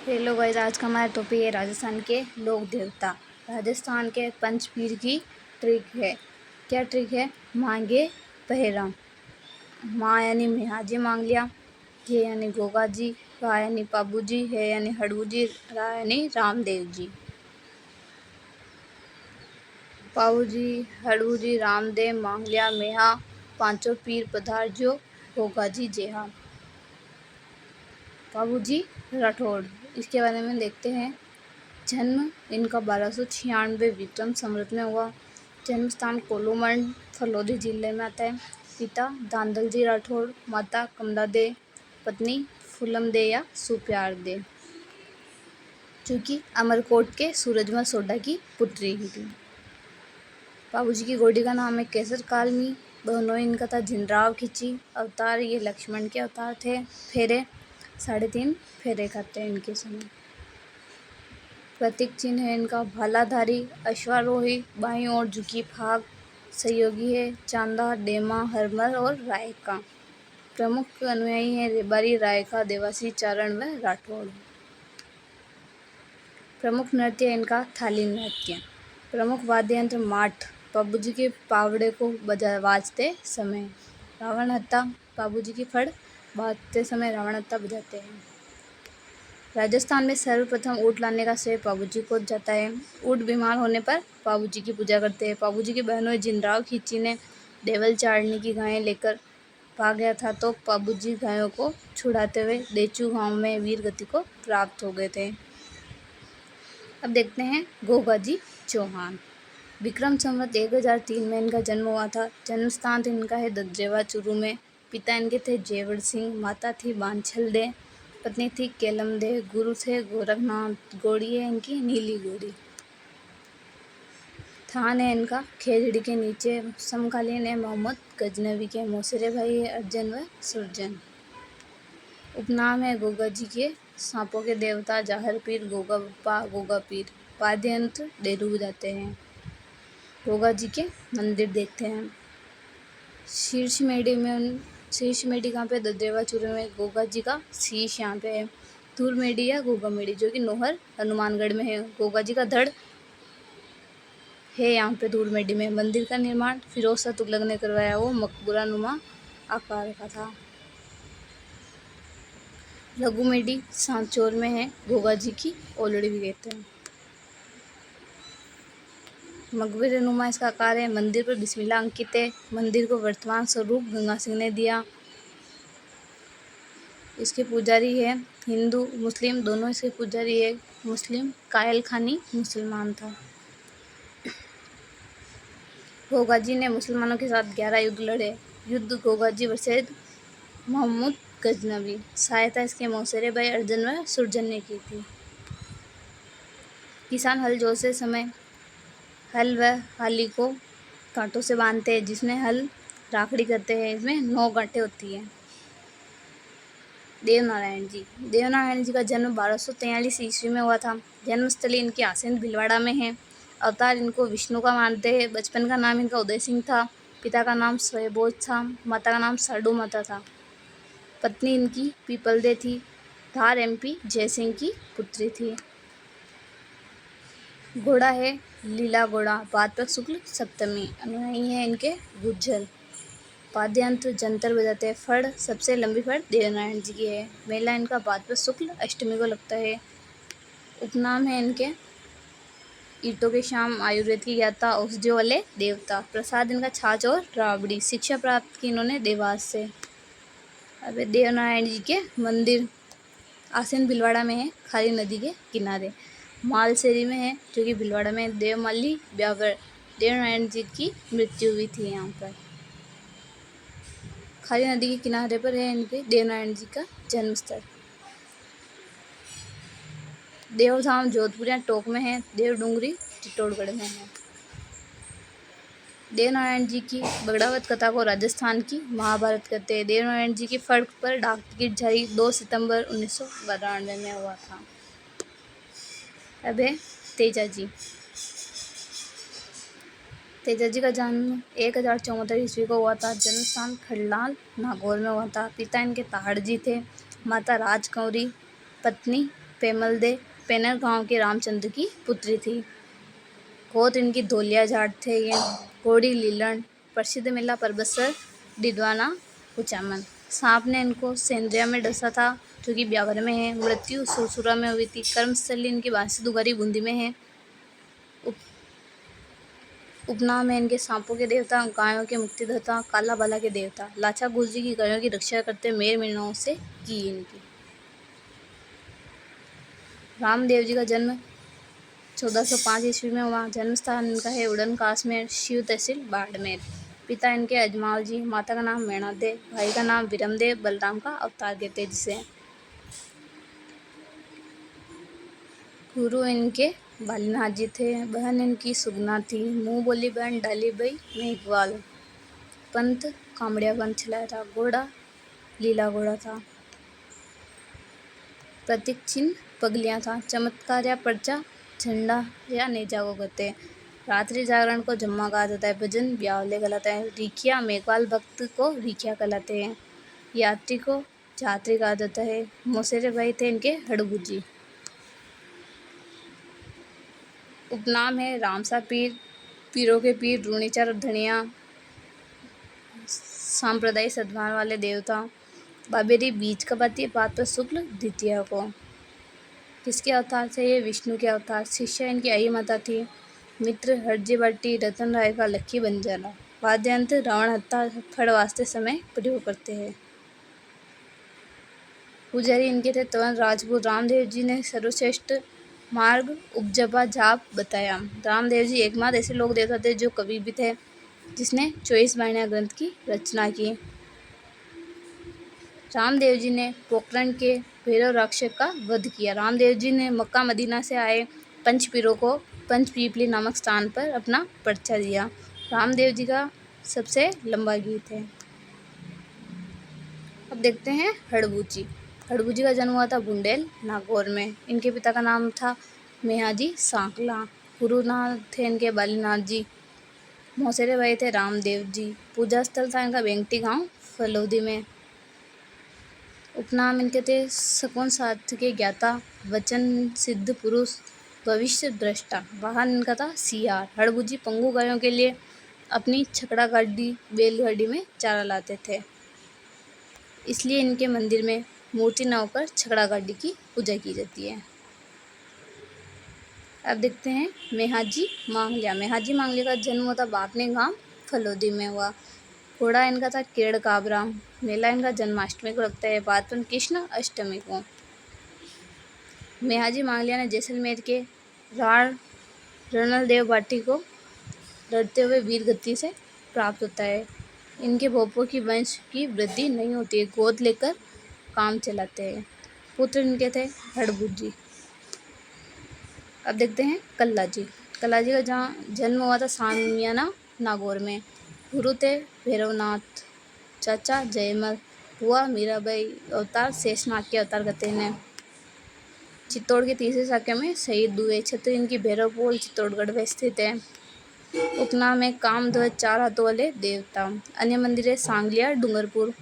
Hello guys, आज का हमारा टॉपिक है राजस्थान के लोक देवता। राजस्थान के पंचपीर की ट्रिक है। क्या ट्रिक है? मांगे पहरा। माँ यानी मिहाजी मांग लिया, ये यानी गोगा जी, वा यानी पाबू जी, है यानी हड़ू जी, रा यानी रामदेव जी। पाबू जी, हड़ू जी, रामदेव मांग लिया मेहा, पांचों पीर पधार जो, गोगा जी जेहा। पाबू जी राठौड़, इसके बारे में देखते हैं। जन्म इनका 1296 विक्रम संवत में हुआ। जन्म स्थान कोलूमंड फलोदी जिले में आता है। पिता दांदल जी राठौड़, माता कमला दे, पत्नी फूलम दे या सुप्यार दे, जो कि अमरकोट के सूरजमल सोडा की पुत्री ही थी। बाबूजी की गोडी का नाम है केसर कालमी। दोनों इनका था जिनराव खिची। अवतार ये लक्ष्मण के अवतार थे। फेरे 3.5 फेरे खाते हैं इनके समय। प्रतीक चिन्ह है इनका भालाधारी, अश्वारोही, बाईं ओर झुकी फाग। सहयोगी है चांदा, डेमा, हरमल और रायका। प्रमुख अनुयायी हैं रेबारी, रायका, देवासी, चारण व राठौड़। प्रमुख नृत्य इनका थाली नृत्य। प्रमुख वाद्य यंत्र माठ, बाबूजी के पावड़े को बाजते समय। रावण हत्ता, बाबूजी की फड़ बाजते समय रावण हत्ता बजाते हैं। राजस्थान में सर्वप्रथम ऊँट लाने का श्रेय बाबूजी को जाता है। ऊँट बीमार होने पर बाबूजी की पूजा करते हैं। बाबूजी की बहनों जिनराव खिची ने देवल चाड़नी की गायें लेकर भाग गया था, तो बाबूजी गायों को छुड़ाते हुए देचू गांव में वीर गति को प्राप्त हो गए थे। अब देखते हैं गोगा जी चौहान। विक्रम संवत 1003 में इनका जन्म हुआ था। जन्म स्थान इनका है दद्रेवा चूरू में। पिता इनके थे जेवर सिंह, माता थी बांछल दे, पत्नी थी केलम दे, गुरु थे गोरखनाथ, गोड़ी है इनकी नीली गोड़ी। थान है इनका खेजड़ी के नीचे। समकालीन है मोहम्मद गजनवी के। मौसेरे भाई है अर्जन व सुरजन। उपनाम है गोगा जी के। सांपों के देवता जाहर पीर, गोगा बप्पा, गोगा पीर। वाद्य यंत्र डेरू बजाते हैं। गोगा जी के मंदिर देखते हैं। शीर्ष मेडी कहाँ पे? ददेवा चूरू में। गोगा जी का शीश यहाँ पे है। धूर मेडी या गोगा मेडी, जो कि नोहर हनुमानगढ़ में है। गोगा जी का धड़ है यहाँ पे धूर मेडी में। मंदिर का निर्माण फिरोज शाह तुगलक ने करवाया। वो मकबरा नुमा आकार का था। लघु मेडी सांचौर में है। गोगा जी की ओलड़ी भी कहते हैं। मकबरे नुमा इसका आकार है। मंदिर पर बिस्मिल्लाह अंकित है। मंदिर को वर्तमान स्वरूप गंगा सिंह ने दिया। इसके पुजारी है हिंदू मुस्लिम दोनों इसके पुजारी है। मुस्लिम कायल खानी मुसलमान था। गोगा जी ने मुसलमानों के साथ 11 युद्ध लड़े। युद्ध गोगा जी वर्सेस मोहम्मद गजनवी। सहायता इसके मौसेरे भाई अर्जन व सुरजन ने की थी। किसान हल जोतते समय हल व हाली को कांटों से बांधते हैं, जिसमें हल राखड़ी करते हैं। इसमें 9 गांठें होती हैं। देवनारायण जी का जन्म 1243 ईस्वी में हुआ था। जन्मस्थली इनकी आसीन भीलवाड़ा में है। अवतार इनको विष्णु का मानते हैं। बचपन का नाम इनका उदय सिंह था। पिता का नाम स्वयंभोज था। माता का नाम साडू माता था। पत्नी इनकी पीपलदे थी। धार MP जयसिंह की पुत्री थी। घोड़ा है लीला घोड़ा। भाद्रपद शुक्ल सप्तमी। अनुयायी है इनके गुज्जर। वाद्ययंत्र जंतर बजाते हैं। फड़ सबसे लंबी फड़ देवनारायण जी की है। मेला इनका भाद्रपद शुक्ल अष्टमी को लगता है। उपनाम है इनके ईटों के शाम, आयुर्वेद की ज्ञाता, औषधियों वाले देवता। प्रसाद इनका छाछ और राबड़ी। शिक्षा प्राप्त की इन्होंने देवास से। अब देवनारायण जी के मंदिर आसीन भीलवाड़ा में है, खारी नदी के किनारे। मालसेरी में है, जो कि भीलवाड़ा में। देवमाली ब्यावर। देवनारायण जी की मृत्यु हुई थी यहाँ पर। खारी नदी के किनारे पर है इनके देवनारायण जी का जन्मस्थल। देवधाम जोधपुर या टोक में है। देवडूंगरी चित्तौड़गढ़ में है। देवनारायण जी की बगड़ावत कथा को राजस्थान की महाभारत कहते हैं। देवनारायण जी की फड़ पर डाक टिकट जारी 2 सितंबर 1992 में हुआ था। अब है तेजा जी। तेजा जी का जन्म 1074 ईस्वी को हुआ था। जन्म स्थान खड़लाल नागौर में हुआ था। पिता इनके ताहड़ जी थे। माता राजकौरी, पत्नी पेमल दे पेनर गांव के रामचंद्र की पुत्री थी। गोत्र इनकी धोलिया जाट थे। ये घोड़ी लीलन प्रसिद्ध मिला परबसर डिडवाना कुचामन। सांप ने इनको सेंद्रिया में डसा था जो कि ब्यावर में है। मृत्यु सुरसुरा में हुई थी। कर्मस्थली इनकी बांसी दुगारी बूंदी में है। उपनाम है इनके सांपों के देवता, गायों के मुक्तिदाता, काला बाला के देवता। लाचा गुरुजी की गायों की रक्षा करते मेर मिर्णाओं से की इनकी। रामदेव जी का जन्म 1405 ईस्वी में हुआ। जन्म स्थान इनका है उड़न काश्मीर, शिव तहसील बाड़मेर। पिता इनके अजमाल जी, माता का नाम मैणादेव, भाई का नाम विरमदेव, बलराम का अवतार कहते जिसे। गुरु इनके बालीनाथ जी थे। बहन इनकी सुगना थी। मुंह बोली बहन डाली बई मेघवाल। पंथ कामड़िया पंथ चलाया था। घोड़ा लीला घोड़ा था। प्रतीक चिन्ह पगलियां था। चमत्कार या पर्चा झंडा या नेजा को कहते हैं। रात्रि जागरण को जम्मा कहा जाता है। भजन ब्यावले कहलाता है। रिखिया मेघवाल भक्त को रिखिया कहलाते हैं। यात्री को यात्री कहा जाता है। मौसेरे भाई थे इनके हड़बुजी। उपनाम है रामसा पीर, पीरों के पीर, रूणीचार धनिया, सांप्रदायिक सद्भाव वाले देवता। बाबेरी बीज कब आती है? भाद्र शुक्ल द्वितीया को। किसके अवतार थे ये? विष्णु के अवतार। शिष्या इनकी आई माता थी। मित्र हरजी भट्टी, रतन राय का लक्की बंजारा। वाद्यंत्र रावण हत्ता फड़ वास्ते समय प्रयोग करते हैं। पुजारी इनके थे तवन राजपूत। रामदेव जी ने सर्वश्रेष्ठ मार्ग उपजपा जाप बताया। रामदेव जी एकमात्र ऐसे लोग देवता थे जो कवि भी थे, जिसने 24 वाणिया ग्रंथ की रचना की। रामदेव जी ने पोखरण के भैरव राक्षस का वध किया। रामदेव जी ने मक्का मदीना से आए पंचपीरों को पंचपीपली नामक स्थान पर अपना पर्चा दिया। रामदेव जी का सबसे लंबा गीत है। अब देखते हैं हड़बूजी। हड़बूजी का जन्म हुआ था बुंडेल नागौर में। इनके पिता का नाम था मेहाजी सांकला। गुरुनाथ थे इनके बालीनाथ जी। मौसेरे भाई थे रामदेव जी। पूजा स्थल था इनका बेंगटी गांव फलौदी में। उपनाम इनके थे सकुन साथ के ज्ञाता, वचन सिद्ध पुरुष, भविष्य दृष्टा। वाहन इनका था सियार। हड़बूजी पंगु गायों के लिए अपनी छकड़ा गाड़ी बैलगाड़ी में चारा लाते थे, इसलिए इनके मंदिर में मूर्ति न होकर छकड़ा गाड़ी की पूजा की जाती है। अब देखते हैं मेहाजी मांगलिया। मेहाजी मांगलिया का जन्म हुआ था बापने गांव फलौदी में हुआ। घोड़ा इनका था केड़ काबरा। मेला इनका जन्माष्टमी को लगता है, बातपन कृष्ण अष्टमी को। मेहाजी मांगलिया ने जैसलमेर के राण रणल देव भाटी को लड़ते हुए वीर गति से प्राप्त होता है। इनके भोपों की वंश की वृद्धि नहीं होती है, गोद लेकर काम चलाते हैं। पुत्र इनके थे हड़बूजी। अब देखते हैं कल्ला जी। कल्ला जी का जन्म हुआ था सामियाना नागौर में। गुरु थे भैरवनाथ, चाचा जयमल, बुआ मीराबाई। अवतार शेषनाग के अवतार कहते हैं। चित्तौड़ के तीसरे शाखा में शहीद हुए। छत्र इनकी भैरवपोल चित्तौड़गढ़ में स्थित है। उपनाम है कामध्वज, 4 हाथों वाले देवता। अन्य मंदिर है सांगलिया डूंगरपुर।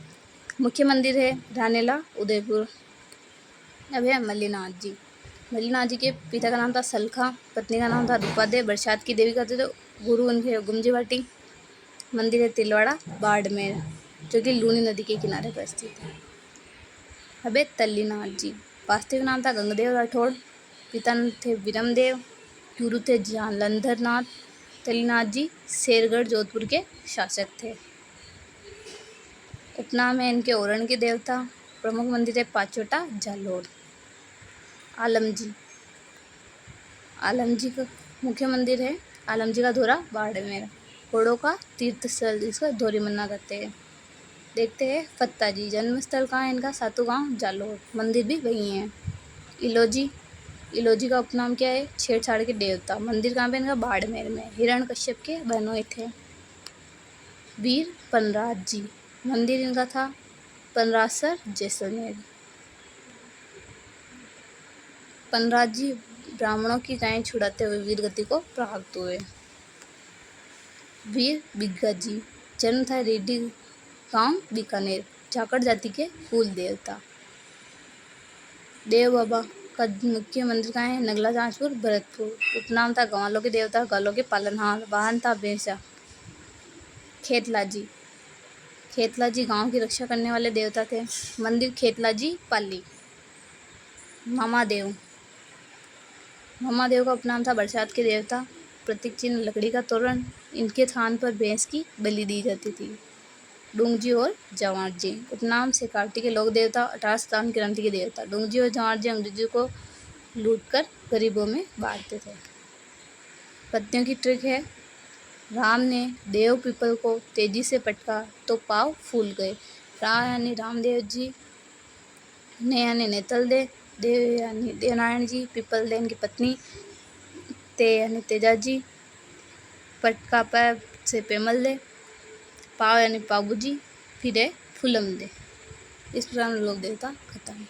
मुख्य मंदिर है रानेला उदयपुर। अब है मल्लीनाथ जी। मल्लीनाथ जी के पिता का नाम था सलखा, पत्नी का नाम था रूपादेव। बरसात की देवी कहते थे। गुरु उनके गुमजी भाटी। मंदिर है तिलवाड़ा बाड़मेर, जो कि लूनी नदी के किनारे पर स्थित है। अब है तल्लीनाथ जी। वास्तविक नाम था गंगदेव राठौड़। पिता थे विरमदेव। गुरु थे जालंधर नाथ। तल्लीनाथ जी शेरगढ़ जोधपुर के शासक थे। उपनाम है इनके ओरण के देवता। प्रमुख मंदिर है पाचोटा जालोर। आलमजी। आलमजी का मुख्य मंदिर है आलमजी का धोरा बाड़मेर। घोड़ों का तीर्थ स्थल जिसका धोरी मन्ना कहते हैं। देखते हैं फत्ता जी। जन्म स्थल कहाँ है इनका? सातूगांव जालोर। मंदिर भी वही है। इलोजी। इलोजी का उपनाम क्या है? छेड़छाड़ के देवता। मंदिर कहाँ पे इनका? बाड़मेर में। हिरण्यकश्यप के बहनोई थे। वीर पनराज जी। मंदिर इनका था पनरासर जैसलमेर। पनराज जी ब्राह्मणों की गायें छुड़ाते हुए वीर गति को प्राप्त हुए। वीर बिग्गा जी। जन्म था रेड्डी गांव बीकानेर। झाकड़ जाति के कुल देवता। देव बाबा का मुख्य मंदिर कहाँ है? नगला जाजपुर भरतपुर। उपनाम था ग्वालों के देवता, ग्वालों के पालनहार। वाहन था भैंसा। खेतलाजी, खेतलाजी गांव की रक्षा करने वाले देवता थे। मंदिर खेतलाजी पाली। मामादेव, मामादेव का उपनाम था बरसात के देवता। प्रतीक चिन्ह लकड़ी का तोरण। इनके थान पर भैंस की बलि दी जाती थी। डूंगजी और जवार जी, उपनाम से कार्तिक के लोक देवता, 18 स्थान क्रांति के देवता। डूंगजी और जवार जी अंग्रेजों को लूटकर गरीबों में बांटते थे। पत्तियों की ट्रिक है, राम ने देव पीपल को तेजी से पटका तो पाँव फूल गए। रा यानी रामदेव जी, ने यानी नेतल देव यानी देवनारायण जी, पीपल दे इनकी पत्नी, ते यानी तेजा जी, पटका पैर से पेमल दे, पाव यानी पाबू जी, फिर है फुलम दे। इस प्रकार लोक देवता खत्म।